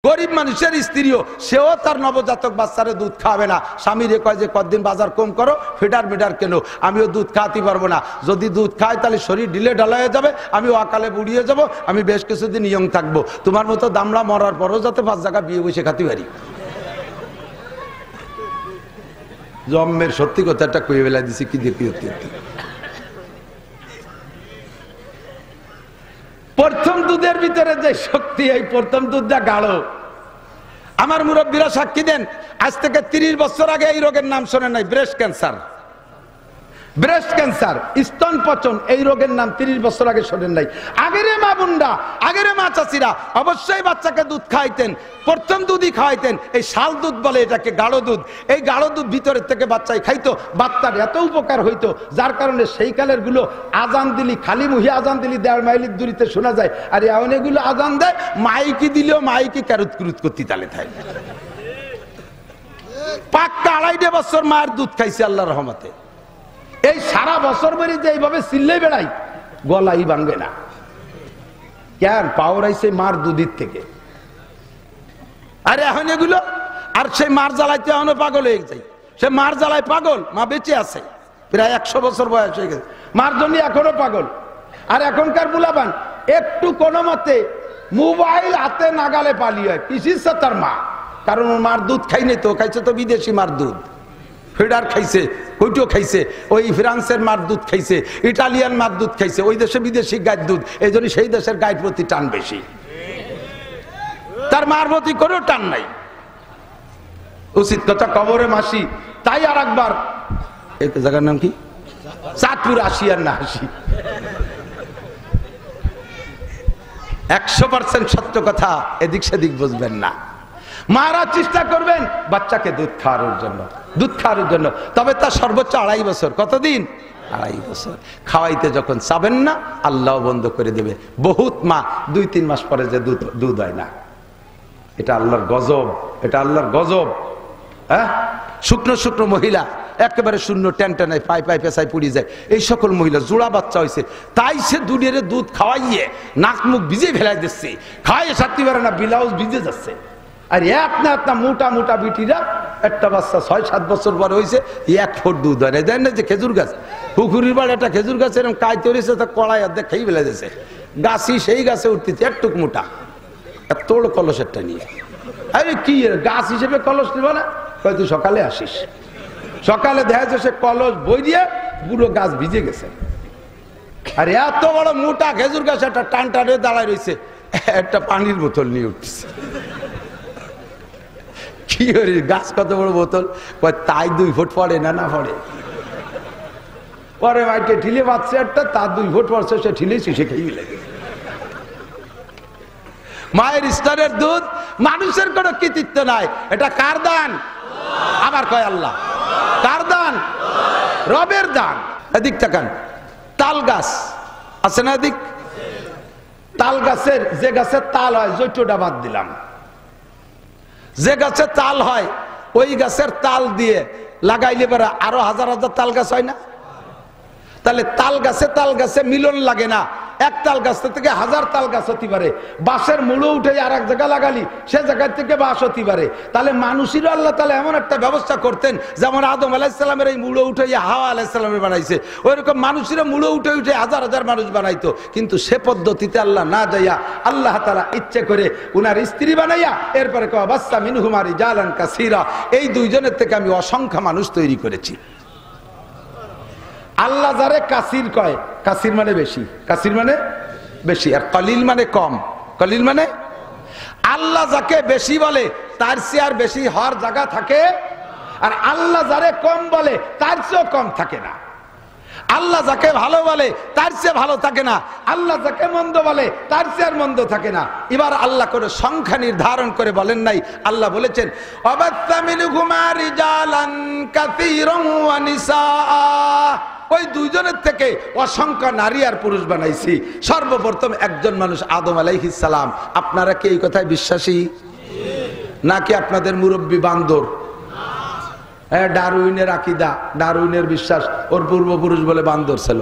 গরিব মানুষের স্ত্রীও সেও তার নবজাতক বাচ্চারে দুধ খাবে না, স্বামীরে কয় যে কতদিন বাজার কম করো, ফিডার মিডার কেন, আমিও দুধ খাওয়াতে পারবো না, যদি দুধ খাই তাহলে শরীর ঢিলে ঢালা হয়ে যাবে, আমি অকালে বুড়িয়ে যাব, আমি বেশ কিছুদিন ইয়ং থাকবো, তোমার মতো দামড়া মরার পরও যাতে 5 জায়গা বিয়ে বসে খাতে পারি। জন্মের সত্যি কথাটা কয়ে বেলা দিছি কি দেখি। প্রথম দুধের ভিতরে যে শক্তি, এই প্রথম দুধটা গাঢ়। আমার মুরব্বীরা সাক্ষী দেন, আজ থেকে 30 বছর আগে এই রোগের নাম শোনেন নাই, ব্রেস্ট ক্যান্সার। ব্রেস্ট ক্যান্সার, স্তনপচন, এই রোগের নাম 30 বছর আগে শোনেন নাই। আগের মা বোনরা, আগের মা চাচিরা অবশ্যই বাচ্চাকে দুধ খাওয়াইতেন, প্রথম দুধই খাওয়াইতেন, এই শাল দুধ বলে এটাকে, গাঢ় দুধ। এই গাঢ় দুধ ভিতরের থেকে বাচ্চাই খাইতো, বাচ্চার এত উপকার হইতো, যার কারণে সেই কালের গুলো আজান দিলি, খালি মুহি আজান দিলি 1.5 মাইলের দূরিতে শোনা যায়, আর এখন এগুলো আজান দেয় মাইকি দিলেও মাইকি ক্যারুত কুরুত করতে তালে থাকে। পাক্কা 2.5 বছর মায়ের দুধ খাইছে আল্লাহর রহমতে। এই সারা বছর বেরি যে এইভাবে চিল্লে বেড়াই, গলাই ভাঙবে না। কেন? পাওয়ার আইছে মার দুধের থেকে। আরে এখন এগুলো, আর সেই মার জ্বালাইতে এখনো পাগল হয়ে যায়, সে মার জ্বালায় পাগল, মা বেঁচে আছে, প্রায় 100 বছর বয়স হয়ে গেছে, মার জন্য এখনো পাগল। আর এখনকার বুলাবান একটু কোনো মতে মোবাইল হাতে নাগালে পালিয়ে হয়, কিসির তার মা, কারণ ওর মার দুধ খাই নাই তো, খাইছে তো বিদেশি মার দুধ, ফিডার খাইছে, কইটো খাইছে, ওই ফ্রান্সের মার দুধ খাইছে, ইটালিয়ান মার দুধ খাইছে, ওই দেশে বিদেশি গায়ের দুধ, এই জন্য সেই দেশের গায়ের প্রতি টান বেশি, তার মার প্রতি কোনো টান নাই। উচিত কথা, কবরে মাসি। তাই আর একবার, এই জায়গার নাম কি, চাঁদপুর আসি আর না আসি, 100% সত্য কথা, এদিক সেদিক বুঝবেন না। মারা চেষ্টা করবেন বাচ্চাকে দুধ খাওয়ানোর জন্য, দুধ খাওয়ানোর জন্য, তবে তার সর্বোচ্চ 2.5 বছর। কতদিন? 2.5 বছর। খাওয়াইতে যখন চাবেন না, আল্লাহ বন্ধ করে দেবে। বহুত মা 2-3 মাস পরে যে দুধ হয় না, এটা আল্লাহর গজব, এটা আল্লাহর গজব। হ্যাঁ, শুকনো শুকনো মহিলা, একেবারে শূন্য, টেনটেনায় পাই পাই পেশায় পুড়ি যায়, এই সকল মহিলা জোড়া বাচ্চা হয়েছে, তাই সে দুধের দুধ খাওয়াইয়ে নাক মুখ ভিজে ফেলাই দিচ্ছে, খাওয়াইয়ে সারতে পারে না, ব্লাউজ ভিজে যাচ্ছে। আর আপনার মোটা মোটা বিটিরা, একটা বাচ্চা 6-7 বছর পরে হয়েছে, 1 ফুট দুধ হয় না। দেন না যে খেজুর গাছ, পুকুরির বাড়ি একটা খেজুর গাছ এরকম কাইতে রয়েছে, তা কড়াই অর্ধেক খেয়ে ফেলে দিয়েছে, গাছই সেই গাছে উঠতেছে একটুক মোটা, এত কলসেরটা নিয়ে। আরে কি গাছ হিসেবে কলস নিব না, তুই সকালে আসিস, সকালে দেখা যাচ্ছে সে কলস বই দিয়ে পুরো গাছ ভিজে গেছে। আর এত বড় মোটা খেজুর গাছ একটা টান টানে দাঁড়ায় রয়েছে, একটা পানির বোতল নিয়ে উঠছে। কি করি, গাছ কত বড় বোতল, তাই 2 ফুট পড়ে না, না পড়ে, পরে মাইকে ঠিলে বাচ্চা একটা, তার 2 ফুট পড়ছে, সে ঠিলেছি, সে খেয়ে লাগে। মায়ের স্তনের দুধ, মানুষের কোনো কৃতিত্ব নাই, এটা কার দান? আবার কয় আল্লাহ, কার দান? রবের দান। এদিক তাকান, তাল গাছ আছে না, এদিক তাল গাছের, যে গাছের তাল হয়, জৈটটা বাদ দিলাম, যে গাছে তাল হয় ওই গাছের তাল দিয়ে লাগাইলে পরে আরো হাজার হাজার তাল গাছ হয় না? তাহলে তাল গাছে মিলন লাগে না, এক তাল গাছ থেকে 1000 তাল গাছ হতে পারে। বাঁশের মূলো উঠে আর এক জায়গা লাগালি, সে জায়গা থেকে বাঁশ হতে পারে। তাহলে মানুষেরও আল্লাহ তাআলা এমন একটা ব্যবস্থা করতেন, যেমন আদম আলাইহিস সালামের এই মূলো উঠে হাওয়া আলাইহিস সালামের বানাইছে, ওইরকম মানুষেরও মূলো উঠে হাজার হাজার মানুষ বানাইতো। কিন্তু সে পদ্ধতিতে আল্লাহ না যাইয়া, আল্লাহ তাআলা ইচ্ছে করে উনার স্ত্রী বানাইয়া, এরপরে কওয়া বাসসা মিনহুমা রিজালান কাসীরা, এই 2 জনের থেকে আমি অসংখ্য মানুষ তৈরি করেছি। আল্লাহ যারে কাসির কয়, কাসির মানে বেশি, কাসির মানে বেশি, আর কলিল মানে কম, কলিল মানে, আল্লাহ যাকে বেশি বলে তার চেয়ে আর বেশি হওয়ার জায়গা থাকে, আর আল্লাহ যারে কম বলে তার চেয়েও কম থাকে না। আল্লাহ যাকে ভালো বলে তার চেয়ে ভালো থাকে না, আল্লাহ যাকে মন্দ বলে তার চেয়ে আর মন্দ থাকে না। এবার আল্লাহ করে সংখ্যা নির্ধারণ করে বলেন নাই, আল্লাহ বলেছেন অবাত্তা মিনহুমা রিজালান কাসীরান ওয়া নিসাআ, ওই 2 জনের থেকে অসংখ্য নারী আর পুরুষ বানাইছি। সর্বপ্রথম একজন মানুষ আদম আলাইহিস সালাম। আপনারা কি এই কথায় বিশ্বাসী নাকি আপনাদের মুরব্বী বান্দর? ডারউইনের আকীদা, ডারউইনের বিশ্বাস, ওর পূর্বপুরুষ বলে বান্দর ছিল।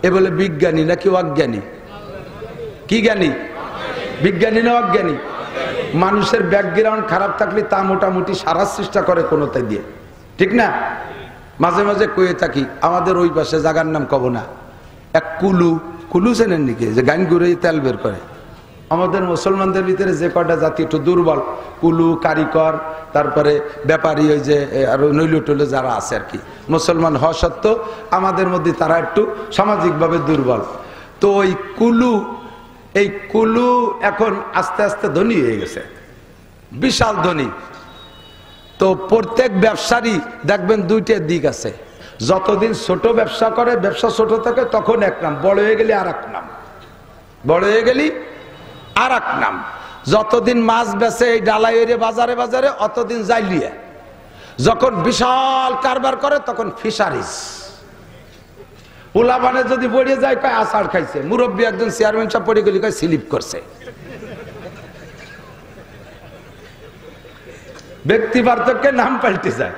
এ বলে বিজ্ঞানী নাকি অজ্ঞানী? কি জ্ঞানী? বিজ্ঞানী না অজ্ঞানী? মানুষের ব্যাকগ্রাউন্ড খারাপ থাকলে তা মোটামুটি সারার চেষ্টা করে কোনোটাই দিয়ে, ঠিক না? মাঝে মাঝে কয়ে থাকি, আমাদের ওই পাশে জায়গার নাম কব না, এক কুলু চেনেন নাকি, যে গান ঘুরে তেল বের করে। আমাদের মুসলমানদের ভিতরে যে কটা জাতি একটু দুর্বল, কুলু, কারিকর, তারপরে ব্যাপারী, ওই যে আর নৈল টৈল যারা আছে আর কি, মুসলমান হওয়া সত্ত্বেও আমাদের মধ্যে তারা একটু সামাজিকভাবে দুর্বল। তো ওই কুলু এখন আস্তে আস্তে ধনী হয়ে গেছে, বিশাল ধনী। তো প্রত্যেক ব্যবসারই দেখবেন দুইটা দিক আছে। যতদিন ছোট ব্যবসা করে, ব্যবসা ছোট থাকে, তখন এক নাম, বড় হয়ে গেলে আর এক নাম, বড় হয়ে গেলি আর এক নাম। যতদিন মাছ বেচে এই ডালাইয়ের বাজারে বাজারে, অতদিন যাইলিয়ে। যখন বিশাল কারবার করে তখন ফিশারিজ। পোলাপানে যদি পড়ে যায় কয় আষাঢ় খাইছে, মুরব্বী একজন চেয়ারম্যান সাহেব পড়ে গেলি কয় স্লিপ করছে। ব্যক্তি পার্থক্যের নাম পাল্টে যায়।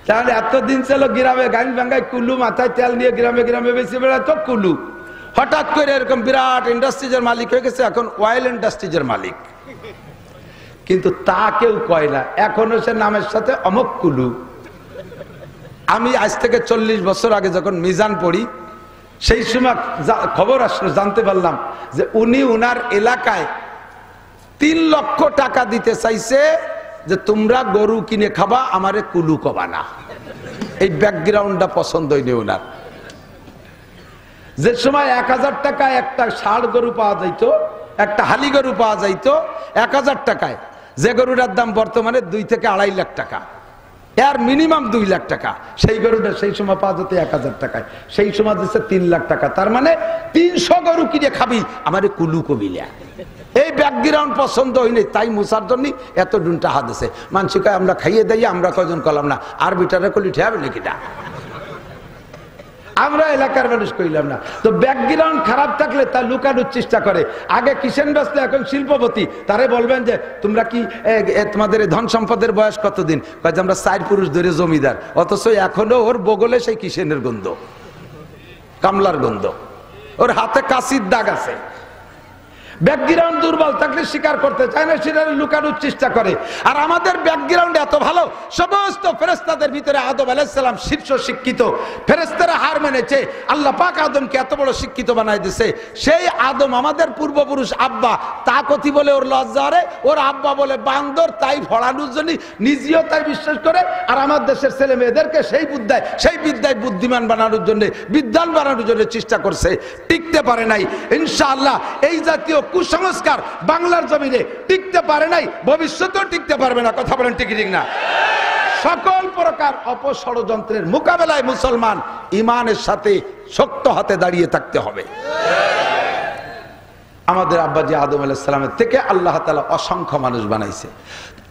তাহলে এতদিন ছিল গ্রামে গান ভাঙ্গায় কুলু, মাথায় তেল নিয়ে গ্রামে গ্রামে বেশি বেড়াতো কুলু, হঠাৎ করে এরকম বিরাট ইন্ডাস্ট্রিজের মালিক হয়ে গেছে, এখন অয়েল ইন্ডাস্ট্রিজের মালিক। কিন্তু তা কেউ কয় না, এখনো সে নামের সাথে অমক কুলু। আমি আজ থেকে 40 বছর আগে যখন মিজান পড়ি, সেই সময় খবর আসলো, জানতে পারলাম যে উনি উনার এলাকায় 3 লক্ষ টাকা দিতে চাইছে যে তোমরা গরু কিনে খাবা, আমারে কুলু কবা না। এই ব্যাকগ্রাউন্ডটা পছন্দ হয়নি ওনার। যে সময় 1000 টাকায় একটা ষাঁড় গরু পাওয়া যাইতো, একটা হালি গরু পাওয়া যাইতো 1000 টাকায়, যে গরুটার দাম বর্তমানে 2 থেকে 2.5 লাখ টাকা, এর মিনিমাম 2 লাখ টাকা। সেই গরুটা সেই সময় পাওয়া যেত 1000 টাকায়, সেই সময় দিচ্ছে 3 লাখ টাকা। তার মানে 300 গরু কিনে খাবি, আমারে কুলু কবিলা। এই ব্যাকগ্রাউন্ড পছন্দ হয়নি, তাই মুসার জন্য এত ডুনটা হাত আছে। মানসিক আমরা খাইয়ে দেই, আমরা কয়জন কলাম না, আর বিটারে কলি ঠেয়াবে নাকিটা, আমরা এলাকার মানুষ কইলাম না। তো ব্যাকগ্রাউন্ড খারাপ থাকলে তা লুকানোর চেষ্টা করে। আগে কিষেন ব্যস্ত, এখন শিল্পপতি। তারে বলবেন যে তোমরা কি তোমাদের ধন সম্পদের বয়স কতদিন, কয়ে আমরা 4 পুরুষ ধরে জমিদার, অথচ এখনো ওর বগলে সেই কিষেনের গন্ধ, কামলার গন্ধ, ওর হাতে কাশির দাগ আছে। ব্যাকগ্রাউন্ড দুর্বল থাকলে স্বীকার করতে চায় না, সেটা লুকানোর চেষ্টা করে। আর আমাদের ব্যাকগ্রাউন্ড এত ভালো, সমস্ত ফেরেশতাদের ভিতরে আদম আলাইহিস সালাম শীর্ষ শিক্ষিত। ফেরেশতারা হার মেনেছে, আল্লাহ পাক আদমকে এত বড় শিক্ষিত বানাই দিয়েছে। সেই আদম আমাদের পূর্বপুরুষ আব্বা, তা কথি বলে ওর লজ্জা রে, ওর আব্বা বলে বান্দর, তাই ফড়ানোর জন্য নিজেও তাই বিশ্বাস করে। আর আমার দেশের ছেলে মেয়েদেরকে সেই বিদ্যায় বুদ্ধিমান বানানোর জন্য, বিদ্বান বানানোর জন্য চেষ্টা করছে, টিকতে পারে নাই। ইনশাআল্লাহ এই জাতীয় কুসংস্কার বাংলার জমিনে টিকতে পারে নাই, ভবিষ্যতেও টিকতে পারবে না। কথা বলেন ঠিক ঠিক না? সকল প্রকার অপষড়যন্ত্রের মোকাবেলায় মুসলমান ঈমানের সাথে শক্ত হাতে দাঁড়িয়ে থাকতে হবে। আমাদের আব্বাজি আদম আলাইহিস সালামের থেকে আল্লাহ তাআলা অসংখ্য মানুষ বানাইছে।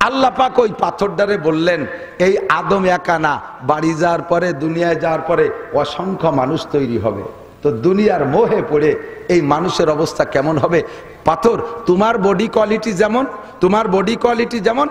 আল্লাহ পাক ওই পাথরটারে বললেন, এই আদম একা না, বাড়ি যাওয়ার পরে, দুনিয়ায় যাওয়ার পরে অসংখ্য মানুষ তৈরি হবে। তো দুনিয়ার মোহে পড়ে এই মানুষের অবস্থা কেমন হবে? পাথর, তোমার বডি কোয়ালিটি যেমন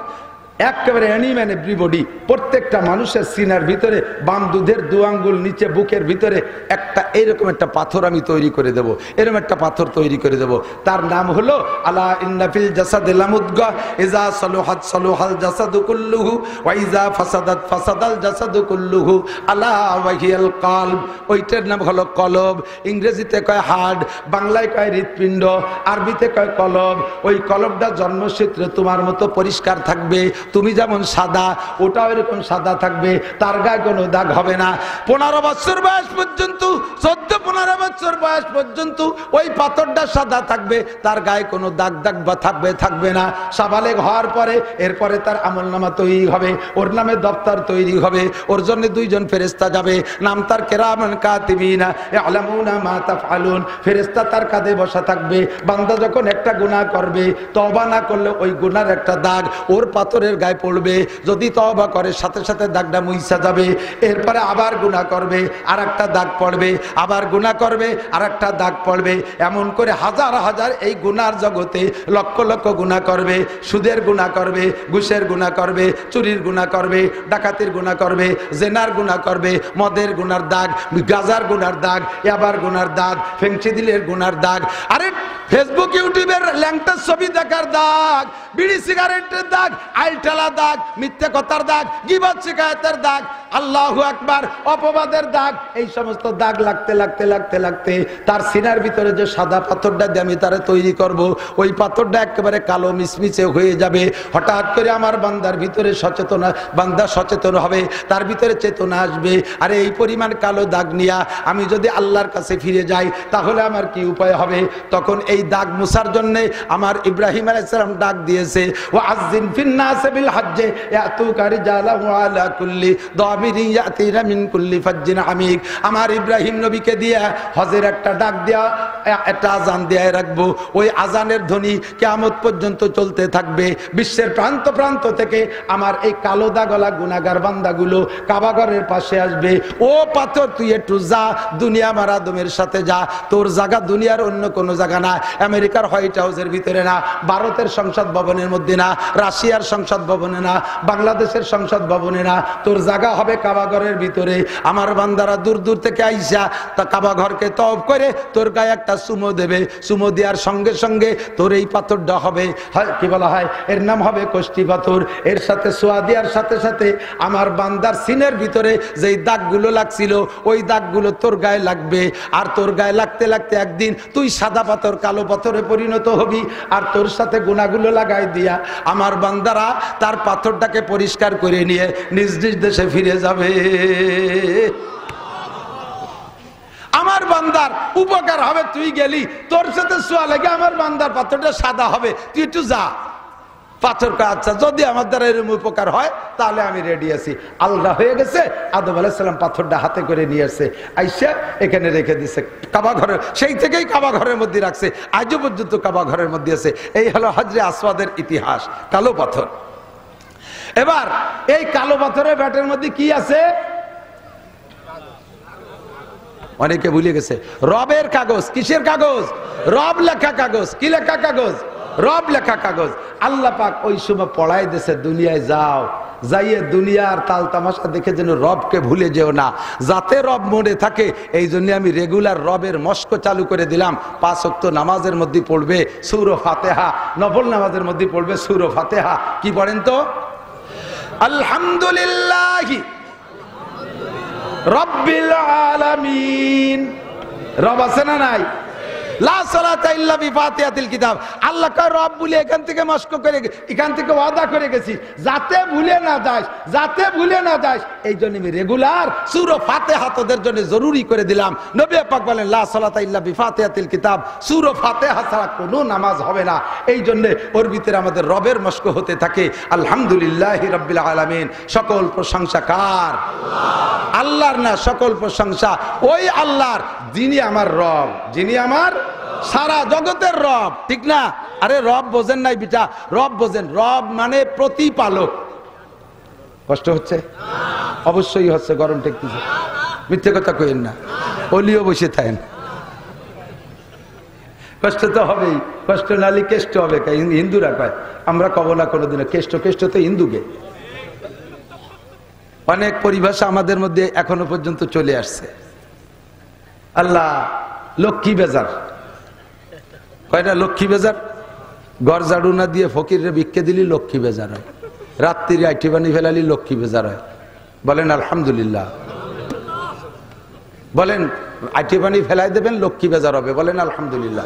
একেবারে অ্যানিম্যান এভরিবডি। প্রত্যেকটা মানুষের সিনার ভিতরে, বাম দুধের 2 আঙ্গুল নিচে বুকের ভিতরে একটা এরকম একটা পাথর আমি তৈরি করে দেব, এরকম একটা পাথর তৈরি করে দেব। তার নাম হলো আলা ইন্না ফিল জাসাদি লামুদগা ইজা সালুহাত সালুহাল জাসাদু কুল্লুহু ওয়া ইজা ফাসাদাত ফাসাদাল জাসাদু কুল্লুহু আলা ওয়াহিয়াল কলব। ওইটার নাম হলো কলব। ইংরেজিতে কয় হার্ট, বাংলায় কয় হৃৎপিণ্ড, আরবিতে কয় কলব। ওই কলবটা জন্মসূত্রে তোমার মতো পরিষ্কার থাকবে, তুমি যেমন সাদা, ওটাও এরকম সাদা থাকবে, তার গায়ে কোনো দাগ হবে না। 15 বছর বয়স পর্যন্ত, 14-15 বছর বয়স পর্যন্ত ওই পাথরটা সাদা থাকবে, তার গায়ে কোনো দাগ বা থাকবে না। সাবালেগ হওয়ার পরে এরপরে তার আমলনামা তৈরি হবে, ওর নামে দপ্তর তৈরি হবে, ওর জন্য 2 জন ফেরেশতা যাবে, নাম তার কিরামান কাতিবিনা ইয়ালামুনা মা তাফআলুন। ফেরেশতা তার কাঁধে বসা থাকবে। বান্দা যখন একটা গুনাহ করবে, তওবা না করলে ওই গুনার একটা দাগ ওর পাথরের গায়ে পড়বে। যদি তওবা করে সাথে সাথে দাগটা মুইসা যাবে। এরপরে আবার গুনাহ করবে, আর একটা দাগ পড়বে, আবার গুনাহ করবে, আর একটা দাগ পড়বে। এমন করে হাজার হাজার এই গুনার জগতে লক্ষ লক্ষ গুনাহ করবে। সুদের গুনাহ করবে, ঘুষের গুনাহ করবে, চুরির গুনাহ করবে, ডাকাতির গুনাহ করবে, জেনার গুনাহ করবে, মদের গুনার দাগ, গাজার গুনার দাগ, ইয়াবার গুনার দাগ, ফেংচি দিলের গুনার দাগ। আরে ফেসবুক ইউটিউবের ল্যাংটা ছবি দেখার দাগ, বিড়ি সিগারেটের দাগ, আইলটালা দাগ, মিথ্যে কথার দাগ, গীবত শিকায়তের দাগ, আল্লাহু আকবার, অপবাদের দাগ, এই সমস্ত দাগ লাগতে লাগতে লাগতে লাগতে তার সিনার ভিতরে যে সাদা পাথরটা দিয়ে আমি তারে তৈরি করব, ওই পাথরটা একেবারে কালো মিশমিশে হয়ে যাবে। হঠাৎ করে আমার বান্দার ভিতরে বান্দা সচেতন হবে, তার ভিতরে চেতনা আসবে, আরে এই পরিমাণ কালো দাগ নিয়ে আমি যদি আল্লাহর কাছে ফিরে যাই তাহলে আমার কি উপায় হবে। তখন এই দাগ মুছার জন্য আমার ইব্রাহিম আলাইহিস সালাম ডাক দিয়েছে, ওয়াজ্জিন ফিন্নাসি বিল হজ্জে ইয়াতুকা রিজালান ওয়া আলা কুল্লি দামিরিন ইয়াতিনা মিন কুল্লি ফাজ্জিন আমিক। আমার ইব্রাহিম নবীকে দিয়ে হজের একটা ডাক দেয়া, একটা আজান দিয়ে রাখবো, ওই আজানের ধ্বনি কিয়ামত পর্যন্ত চলতে থাকবে। বিশ্বের প্রান্ত প্রান্ত থেকে আমার এই কালো দাগলা গুনাহগার বান্দাগুলো কাবা ঘরের পাশে আসবে। ও পাথর তুই একটু যা, দুনিয়া আমার আদমের সাথে যা, তোর জায়গা দুনিয়ার অন্য কোনো জায়গা না, আমেরিকার হোয়াইট হাউসের ভিতরে না, ভারতের সংসদ ভবনের মধ্যে না, রাশিয়ার সংসদ ভবনে না, বাংলাদেশের সংসদ ভবনে না, তোর জায়গা হবে কাবা ঘরের ভিতরে। আমার বান্দারা দূর দূর থেকে আইসা তা কাবা ঘরকে তওয়াফ করে তোর গায়ে একটা চুমো দেবে, চুমো দেওয়ার সঙ্গে সঙ্গে তোর এই পাথরটা হবে, কি বলা হয়, এর নাম হবে কষ্টি পাথর। এর সাথে ছোঁয়া দেওয়ার সাথে সাথে আমার বান্দার সিনের ভিতরে যেই দাগগুলো লাগছিল ওই দাগগুলো তোর গায়ে লাগবে, আর তোর গায়ে লাগতে লাগতে একদিন তুই সাদা পাথর কালো পাথরে পরিণত হবি, আর তোর সাথে গুনাহগুলো লাগাই দিয়া আমার বান্দারা তার পাথরটাকে পরিষ্কার করে নিয়ে নিজ নিজ দেশে ফিরে যাবে। আমার বান্দার উপকার হবে, তুই গেলি, তোর সাথে ছোঁয়া লেগে আমার বান্দার পাথরটা সাদা হবে, তুই একটু যা। পাথরটা আচ্ছা যদি আমার দ্বারা এরকম উপকার হয় তাহলে আমি রেডি আছি। আলগা হয়ে গেছে, আদম আলাইহিস সালাম পাথরটা হাতে করে নিয়ে আসছে, আইসা এখানে রেখে দিছে কাবা ঘরে, সেই থেকেই কাবা ঘরের মধ্যে রাখছে, আজও পর্যন্ত কাবা ঘরের মধ্যে আছে। এই হলো হজরে আসওয়াদের ইতিহাস, কালো পাথর। এবার এই কালো পাথরের ব্যাটের মধ্যে কি আছে অনেকে ভুলে গেছে, রবের কাগজ। কিসের কাগজ? রব লেখা কাগজ। কি লেখা কাগজ? রব লেখা কাগজ। আল্লাহ পাক ওই সময় পড়াই দিয়েছে, দুনিয়ায় যাও, যাইয়ে দুনিয়ার তাল তামাশা দেখে যেন রবকে ভুলে যেও না, যাতে রব মনে থাকে। এই জন্য আমি রেগুলার রবের মস্ক চালু করে দিলাম। 5 ওয়াক্ত নামাজের মধ্যে পড়বে সূরা ফাতিহা, নফল নামাজের মধ্যে পড়বে সূরা ফাতিহা। কি পড়েন তো? আলহামদুলিল্লাহি রাব্বিল আলামিন। রব আছে না নাই? লা সালাতা ইল্লা বিফাতিহাতিল কিতাব। আল্লাহ কয় রব বলে এখান থেকে মস্ক করে, এখান থেকে ওয়াদা করে গেছি যাতে ভুলে না যাস, যাতে ভুলে না যাস। এই জন্য আমি রেগুলার সূরা ফাতিহা তোদের জন্য জরুরি করে দিলাম। নবী পাক বলেন লা সালাতা ইল্লা বিফাতিহাতিল কিতাব, সূরা ফাতিহা ছাড়া কোনো নামাজ হবে না। এই জন্য ওর ভিতরে আমাদের রবের মস্ক হতে থাকে। আলহামদুলিল্লাহি রাব্বিল আলামিন। সকল প্রশংসা কার? আল্লাহর না, সকল প্রশংসা ওই আল্লাহর, যিনি আমার রব, যিনি আমার সারা জগতের রব। ঠিক না? আরে রব বোঝেন নাই বিটা, রব বোঝেন। রব মানে প্রতিপালক। কষ্ট হচ্ছে? অবশ্যই হচ্ছে, গরম ঠেকতেছে, মিথ্যে কথা কইেন না, অলিও বসে থাকেন। কষ্ট তো হবেই, কষ্ট নালি কেষ্ট হবে। হিন্দুরা কয়, আমরা কব না কোনোদিন কেষ্ট, কেষ্ট তো হিন্দুকে। অনেক পরিভাষা আমাদের মধ্যে এখনো পর্যন্ত চলে আসছে। আল্লাহ লক্ষ্মী বেজার, কয়টা লক্ষ্মী বেজার? ঘর ঝাড়ু না দিয়ে ফকিরে ভিক্ষে দিলি লক্ষ্মী বেজার হয়, রাত্রির আইটি বানি ফেলালি লক্ষ্মী বেজার হয়। বলেন আলহামদুলিল্লাহ। বলেন আইটি বানি ফেলাই দেবেন লক্ষ্মী বেজার হবে, বলেন আলহামদুলিল্লাহ।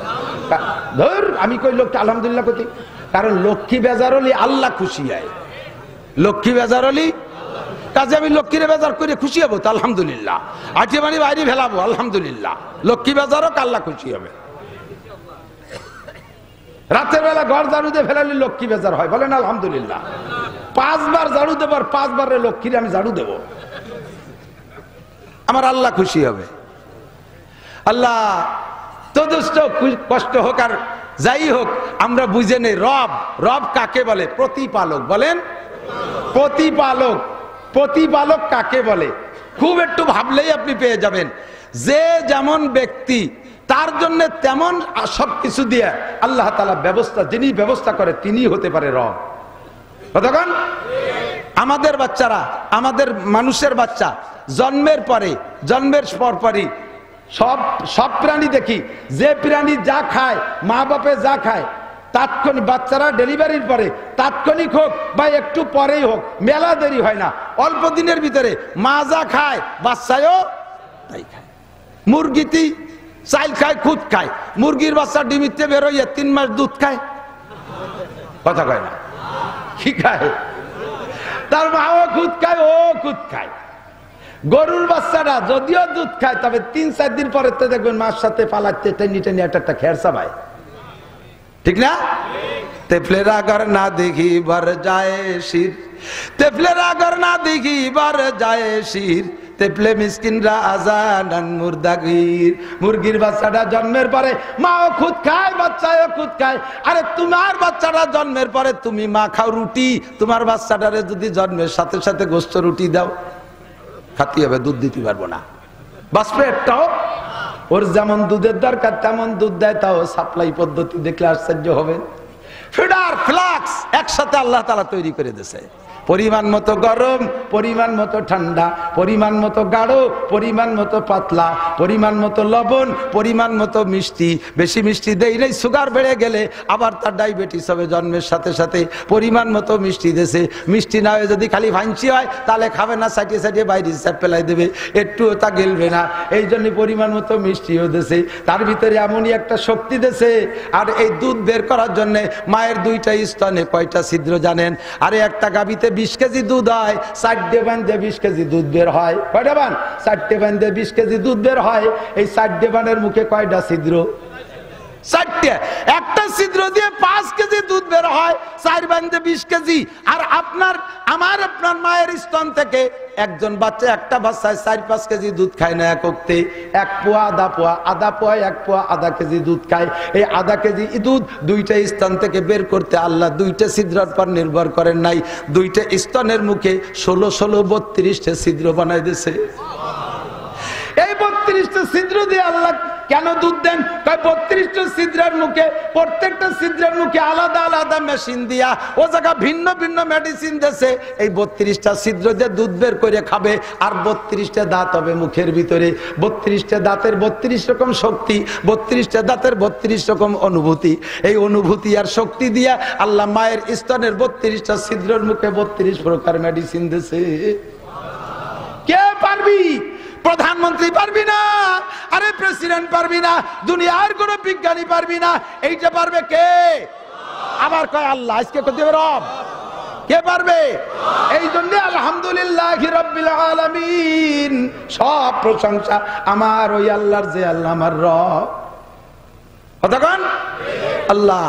ধর আমি কই লোকটা আলহামদুলিল্লাহ কতি, কারণ লক্ষ্মী বেজার হলি আল্লাহ খুশি হয়। লক্ষ্মী বেজার হলি কাজে আমি লক্ষ্মীরে বেজার করে খুশি হবো তো আলহামদুলিল্লাহ। আইটি বানি বাইরে ফেলাবো আলহামদুলিল্লাহ। লক্ষ্মী বেজারও আল্লাহ খুশি হবে। রাতের বেলা ঘর ঝাড়ু দিয়ে ফেলালি লক্ষ্মী বেজার হয়, বলেন আলহামদুলিল্লাহ। 5 বার ঝাড়ু দেবার, 5 বারের লক্ষ্মীরে আমি ঝাড়ু দেব, আমার আল্লাহ খুশি হবে। আল্লাহ তদুষ্ট কষ্ট হোক আর যাই হোক, আমরা বুঝে নেই রব। রব কাকে বলে? প্রতিপালক। বলেন প্রতিপালক। প্রতিপালক কাকে বলে? খুব একটু ভাবলেই আপনি পেয়ে যাবেন। যে যেমন ব্যক্তি তার জন্য তেমন সবকিছু দিয়ে আল্লাহ তাআলা ব্যবস্থা, যিনি ব্যবস্থা করে তিনি হতে পারে রব। কতক্ষণ আমাদের বাচ্চারা, আমাদের মানুষের বাচ্চা জন্মের পরপরই সব সব প্রাণী দেখি, যে প্রাণী যা খায়, মা বাপে যা খায়, তাৎক্ষণিক বাচ্চারা ডেলিভারির পরে তাৎক্ষণিক হোক বা একটু পরেই হোক, মেলা দেরি হয় না, অল্প দিনের ভিতরে মা যা খায় বাচ্চায়ও তাই খায়। মুরগিটি চাইল খায়, খুদ খায়। মুরগির বাচ্চা ডিমিতে বেরোয় 3 মাস দুধ খায়, কথা কয় না, কি খায়? তার মাও খুদ খায়, ও খুদ খায়। গরুর বাচ্চাটা যদিও দুধ খায়, তবে 3-4 দিন পরে তো দেখবেন মার সাথে পালাতে টেনে টেনে একটা খেরসা ভাই, ঠিক না? তেফলেরা ঘর না দেখি বার যায় শির, তেফলেরা ঘর না দেখি বার যায় শির, তেফলে মিসকিনরা আজানান মুর্দাগির। মুরগির বাচ্চাটা জন্মের পরে মাও খুদ খায়, বাচ্চাও খুদ খায়। আরে তোমার বাচ্চাটা জন্মের পরে তুমি মা খাও রুটি, তোমার বাচ্চাটারে যদি জন্মের সাথে সাথে গোস্ত রুটি দাও, খাতি হবে, দুধ দিতে পারবো না, বাঁচবে একটাও। ওর যেমন দুধের দরকার তেমন দুধ দেয়, তাও সাপ্লাই পদ্ধতি দেখলে আশ্চর্য হবে। ফিডার ফ্লাক্স একসাথে আল্লাহ তাআলা তৈরি করে দিয়েছে। পরিমাণ মতো গরম, পরিমাণ মতো ঠান্ডা, পরিমাণ মতো গাঢ়, পরিমাণ মতো পাতলা, পরিমাণ মতো লবণ, পরিমাণ মতো মিষ্টি। বেশি মিষ্টি দেই নাই, সুগার বেড়ে গেলে আবার তার ডায়াবেটিস হবে জন্মের সাথে সাথে। পরিমাণ মতো মিষ্টি দেশে, মিষ্টি না হয়ে যদি খালি ভাঙচি হয় তাহলে খাবে না, সাইটে সাইটে বাইরে হিসাব ফেলাই দেবে, একটুও তা গেলবে না। এই জন্য পরিমাণ মতো মিষ্টিও দেশে, তার ভিতরে এমনই একটা শক্তি দেশে। আর এই দুধ বের করার জন্য মায়ের 2টা স্তনে কয়টা ছিদ্র জানেন? আরে একটা গাভীতে 20 কেজি দুধ হয়, 4টে বান্ধে 20 কেজি দুধ বের হয়। কয়টা বান? 4টে বান্ধে 20 কেজি দুধ বের হয়। এই 4টে বানের মুখে কয়টা ছিদ্র? 4টে। একটা ছিদ্র দিয়ে 5 কেজি দুধ বের হয়, 4 বান্ধে 20 কেজি। আর আপনার মায়ের স্তন থেকে একজন বাচ্চা, একটা বাচ্চায় 4-5 কেজি দুধ খায় না এক অক্তে। 1 পোয়া, আধা পোয়া, আধা পোয়া, 1 পোয়া, আধা কেজি দুধ খায়। এই আধা কেজি দুধ 2টা স্তন থেকে বের করতে আল্লাহ 2টে ছিদ্রের পর নির্ভর করেন নাই। 2টে স্তনের মুখে 16 32টে ছিদ্র বানাই দিয়েছে। এই 32টা ছিদ্র দিয়ে আল্লাহ কেন দুধ দেন? 32টা ছিদ্রের মুখে, প্রত্যেকটা ছিদ্রের মুখে আলাদা আলাদা মেশিন দিয়া, ও জায়গা ভিন্ন ভিন্ন মেডিসিন দেশে। এই 32টা ছিদ্র দিয়ে দুধ বের করে খাবে। আর 32টা দাঁত হবে মুখের ভিতরে। 32টা দাঁতের 32 রকম শক্তি, 32টা দাঁতের 32 রকম অনুভূতি। এই অনুভূতি আর শক্তি দিয়া আল্লাহ মায়ের স্তনের 32টা ছিদ্রের মুখে 32 প্রকার মেডিসিন দেশে। কে পারবি? প্রধানমন্ত্রী পারবি না, আরে প্রেসিডেন্ট পারবি না, দুনিয়ার কোন বিজ্ঞানী পারবি না। এইটা পারবে কে? আবার কয় আল্লাহ। আজকে কত রব? কে পারবে? এই জন্য আলহামদুলিল্লাহি রাব্বিল আলামিন, সব প্রশংসা আমার ওই আল্লাহর, যে আল্লাহ আমার রব। কতক্ষণ? আল্লাহ।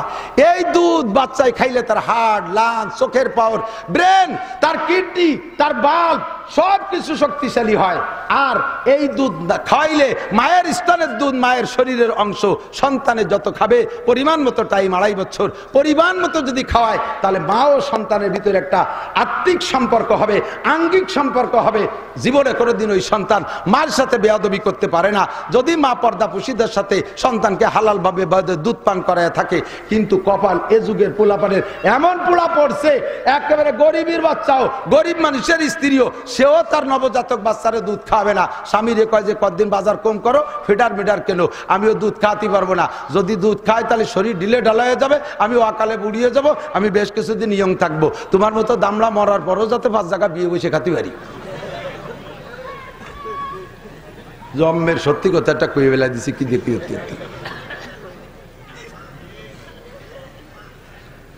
এই দুধ বাচ্চায় খাইলে তার হার্ট, লাংস, চোখের পাওয়ার, ব্রেন, তার কিডনি, তার বাল্ব সবকিছু শক্তিশালী হয়। আর এই দুধ খাইলে, মায়ের স্তনের দুধ মায়ের শরীরের অংশ, সন্তানের যত খাবে পরিমাণ মতো টাইম, 2.5 বছর পরিমাণ মতো যদি খাওয়ায়, তাহলে মা ও সন্তানের ভিতরে একটা আত্মিক সম্পর্ক হবে, আঙ্গিক সম্পর্ক হবে। জীবনে কোনোদিন ওই সন্তান মার সাথে বেয়াদবি করতে পারে না, যদি মা পর্দাপুশীদের সাথে সন্তানকে হালালভাবে দুধ পান করায় থাকে। কিন্তু কপাল এ যুগের পোলাপানের এমন পোলা পড়ছে, একেবারে গরিবের বাচ্চাও, গরিব মানুষের স্ত্রীও, সেও তার নবজাতক বাচ্চারে দুধ খাবে না। স্বামীরে কয় যে কতদিন বাজার কম করো, ফিডার মিডার কেন, আমিও দুধ খাওয়াতে পারবো না। যদি দুধ খাই তাহলে শরীর ঢিলে ঢালা হয়ে যাবে, আমি অকালে বুড়িয়ে যাব, আমি বেশ কিছুদিন ইয়ং থাকবো। তোমার মতো দামড়া মরার পরও যাতে 5 জায়গা বিয়ে বসে খাতে পারি। জন্মের সত্যি কথা একটা কয়ে বেলা দিছি, কি দেখি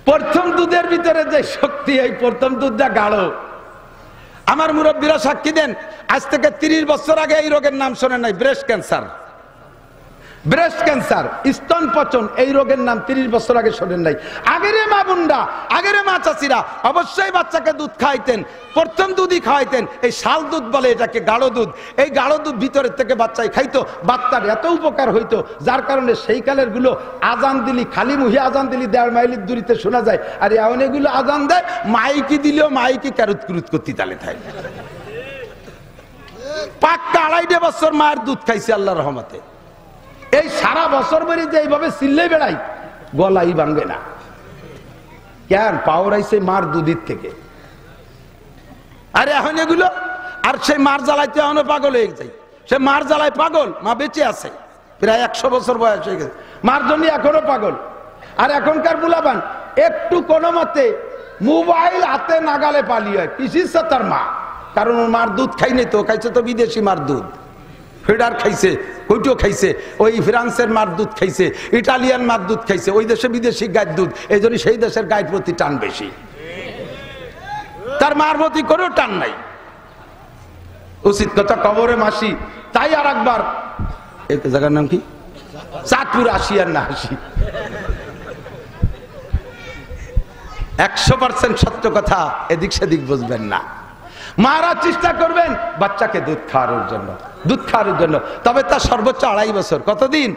প্রথম দুধের ভিতরে যে শক্তি, এই প্রথম দুধটা গাঢ়। আমার মুরব্বীরা সাক্ষী দেন, আজ থেকে 30 বছর আগে এই রোগের নাম শোনেন নাই, ব্রেস্ট ক্যান্সার। ব্রেস্ট ক্যান্সার, স্তন পচন, এই রোগের নাম 30 বছর আগে শোনেন নাই। আগের মা বোনরা, আগের মা চাচিরা অবশ্যই বাচ্চাকে দুধ খাইতেন, প্রথম দুধই খাওয়াইতেন। এই শাল দুধ বলে এটাকে, গাঢ় দুধ। এই গাঢ় দুধ ভিতরের থেকে বাচ্চাই খাইতো, বাচ্চার এত উপকার হইতো, যার কারণে সেই কালের গুলো আজান দিলি, খালি মুহি আজান দিলি 1.5 মাইলের দূরিতে শোনা যায়। আর এখন এগুলো আজান দেয়, মাইকি দিলেও মাইকি ক্যারুত কুরুত করতে তালে থাকে। পাক্কা 2.5 বছর মায়ের দুধ খাইছে আল্লাহর রহমতে। এই সারা বছর ধরে যে এইভাবে চিল্লে বেড়াই, গলাই ভাঙবে না। কেন? পাওয়ার আইছে মার দুধের থেকে। আরে এখন এগুলো, আর সেই মার জ্বালাইতে এখনো পাগল হয়ে যায়। সে মার জ্বালায় পাগল, মা বেঁচে আছে, প্রায় 100 বছর বয়স হয়ে গেছে, মার জন্য এখনো পাগল। আর এখনকার বুলাবান একটু কোনো মতে মোবাইল হাতে নাগালে পালিয়ে হয়, কিসির তার মা, কারণ ওর মার দুধ খাই নাই তো, খাইছে তো বিদেশি মার দুধ, ফেডার খাইছে, কইটো খাইছে, ওই ফ্রান্সের মার দুধ খাইছে, ইটালিয়ান মার দুধ খাইছে, ওই দেশে বিদেশি গায়ের দুধ, এই জন্য সেই দেশের গায়ের প্রতি টান বেশি, তার মার প্রতি কোনো টান নাই। উচিত কথা, কবরে মাসি। তাই আর একবার, এই জায়গার নাম কি, চাঁদপুর আসি আর না আসি, 100% সত্য কথা, এদিক সেদিক বুঝবেন না। মারা চেষ্টা করবেন বাচ্চাকে দুধ খাওয়ানোর জন্য, দুধ খাওয়ানোর জন্য, তবে তার সর্বোচ্চ 2.5 বছর। কতদিন?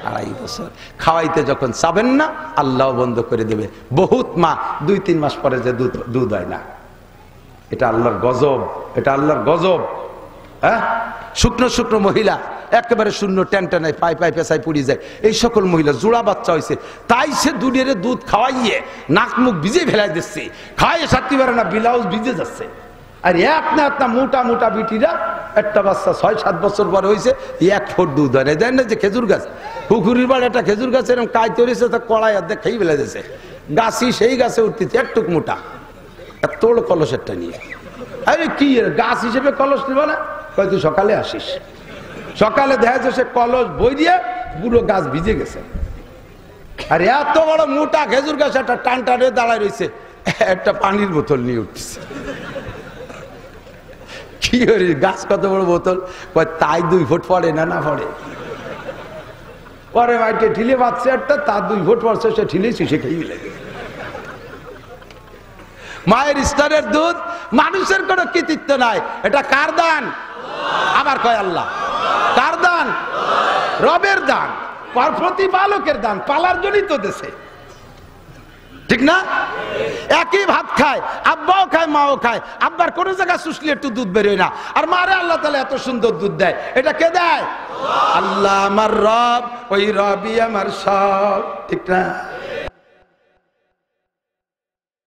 2.5 বছর। খাওয়াইতে যখন চাবেন না, আল্লাহ বন্ধ করে দেবে। বহুত মা 2-3 মাস পরে যে দুধ হয় না, এটা আল্লাহর গজব, এটা আল্লাহর গজব। হ্যাঁ, শুকনো শুকনো মহিলা, একেবারে শূন্য, টেনটেনায় পায়ে পায়ে পেশায় পড়ে যায়, এই সকল মহিলা জোড়া বাচ্চা হয়েছে, তাই সে দুধের দুধ খাওয়াইয়ে নাক মুখ ভিজে ফেলাই দিচ্ছে, খাওয়াইয়ে সারতে পারে না, ব্লাউজ ভিজে যাচ্ছে। আর আপনার মোটা মোটা বিটিরা, একটা বাচ্চা 6-7 বছর পরে হয়েছে, 1 ফুট দুধ হয় না। দেন না যে খেজুর গাছ, পুকুরির বাড়ি একটা খেজুর গাছ এরকম কাজ তৈরিছে, তা কড়াই অর্ধেক খেয়ে ফেলে দিয়েছে, গাছই সেই গাছে উঠতেছে একটুক মোটা, তোর কলসেরটা নিয়ে। আরে কি গাছ হিসেবে কলস নিব না, তুই সকালে আসিস, সকালে দেখা যাচ্ছে সে কলস বই দিয়ে পুরো গাছ ভিজে গেছে। আর এত বড় মোটা খেজুর গাছ একটা টান টানে দাঁড়ায় রয়েছে, একটা পানির বোতল নিয়ে উঠছে। কি করি, গাছ কত বড় বোতল, তাই 2 ফুট পড়ে না, না পড়ে, পরে মাইকে ঠিলে বাচ্চা একটা, তার 2 ফুট পড়ছে, সে ঠিলেছি, সে খেয়ে লাগে। মায়ের স্তনের দুধ, মানুষের কোনো কৃতিত্ব নাই, এটা কার দান? আবার কয় আল্লাহ, কার দান? রবের দান, প্রতিপালকের দান, পালার জন্যই তো দেশে, ঠিক না? একই ভাত খায়, আব্বাও খায়, মাও খায়, আব্বার কোনো জায়গায় শুষলে একটু দুধ বেরোয় না, আর মারে আল্লাহ তাআলা এত সুন্দর দুধ দেয়, এটা কে দেয়? আল্লাহ আমার রব, ওই রবই আমার সব, ঠিক না?